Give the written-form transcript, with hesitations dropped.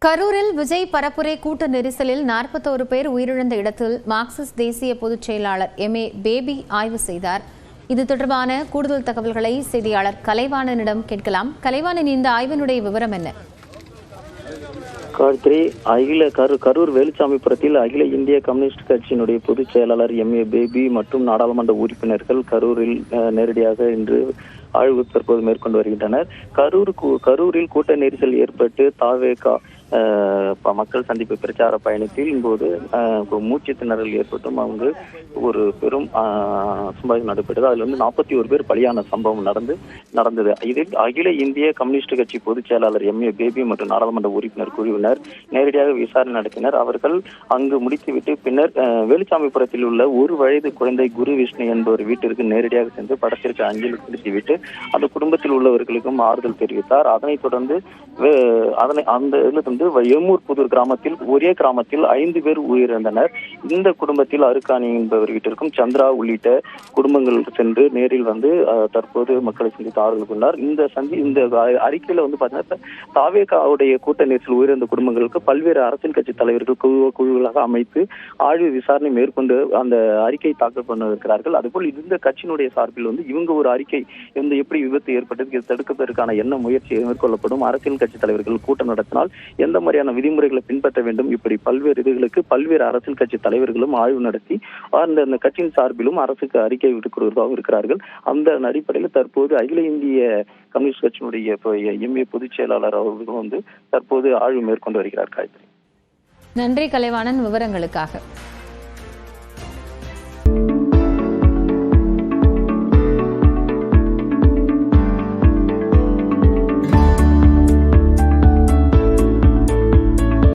கரூரில் விஜய் பரப்புரை கூட்ட நெரிசலில் 41 பேர் உயிரிழந்த இடத்தில் மார்க்சிஸ்ட் தேசிய பொதுச் செயலாளர் எம்.ஏ. பேபி ஆய்வு செய்தார். இது தொடர்பான கூடுதல் தகவல்களை செய்தியாளர் கலைவாணனிடம் கேட்கலாம். கலைவாணன், இந்த ஆய்வினுடைய விவரம் என்ன? கரூர் வேலுச்சாமிபுரத்தில் அகில இந்திய கம்யூனிஸ்ட் கட்சியினுடைய பொதுச் செயலாளர் எம்.ஏ. பேபி மற்றும் நாடாளுமன்ற உறுப்பினர்கள் கரூரில் நேரடியாக இன்று ஆய்வு தற்போது மேற்கொண்டு வருகின்றனர். கரூரில் கூட்ட நெரிசல் ஏற்பட்டு தாவேகா மக்கள் சந்திப்பு பிரச்சார பயணத்தின் போது மூச்சு திணறல் ஏற்பட்டும் அவங்க ஒரு பெரும் சம்பவம் நடைபெற்றது. அதுல 41 பேர் பலியான சம்பவம் நடந்தது. இதில் அகில இந்திய கம்யூனிஸ்ட் கட்சி பொதுச் செயலாளர் எம்.ஏ. பேபி மற்றும் நாடாளுமன்ற உறுப்பினர் குழுவினர் நேரடியாக விசாரணை நடத்தினர். அவர்கள் அங்கு முடித்துவிட்டு பின்னர் வேலுச்சாமிபுரத்தில் உள்ள 1 வயது குழந்தை குரு விஷ்ணு என்பவர் வீட்டிற்கு நேரடியாக சென்று படத்திற்கு அஞ்சலி செலுத்திவிட்டு அந்த குடும்பத்தில் உள்ளவர்களுக்கும் ஆறுதல் தெரிவித்தார். அதனைத் தொடர்ந்து எம்மூர் புதூர் கிராமத்தில் ஒரே கிராமத்தில் 5 பேர் உயிரிழந்தனர். இந்த குடும்பத்தில் அருக்காணி என்பவர் வீட்டிற்கும் சந்திரா உள்ளிட்ட குடும்பங்கள் சென்று நேரில் வந்து தற்போது மக்களை சந்தித்து ஆறுதல் கொண்டார். இந்த அறிக்கையில பாத்தீங்கன்னா தாவேகாவுடைய கூட்ட நெரிசல் உயிரிழந்த குடும்பங்களுக்கு பல்வேறு அரசியல் கட்சி தலைவர்கள் குழுக்களாக அமைத்து ஆய்வு விசாரணை மேற்கொண்டு அந்த அறிக்கை தாக்கல் பண்ணிருக்கிறார்கள். அதுபோல் இந்த கட்சியினுடைய சார்பில் இவங்க ஒரு அறிக்கை எப்படி விபத்து ஏற்பட்டது, இது தடுப்பதற்கான என்ன முயற்சி மேற்கொள்ளப்படும், அரசியல் கட்சி தலைவர்கள் கூட்டம் நடத்தினால் எந்த மாதிரியான விதிமுறைகளை பின்பற்ற வேண்டும், இப்படி பல்வேறு இதுகளுக்கு பல்வேறு அரசியல் கட்சி தலைவர்களும் ஆய்வு நடத்தி அந்த கட்சியின் சார்பிலும் அரசுக்கு அறிக்கை விடுக்கிறதாக இருக்கிறார்கள். அந்த அடிப்படையில் தற்போது அகில இந்திய கம்யூனிஸ்ட் கட்சியினுடைய எம்.ஏ. பொதுச் செயலாளர் அவர்களும் தற்போது ஆய்வு மேற்கொண்டு வருகிறார். நன்றி கலைவாணன், விவரங்களுக்காக.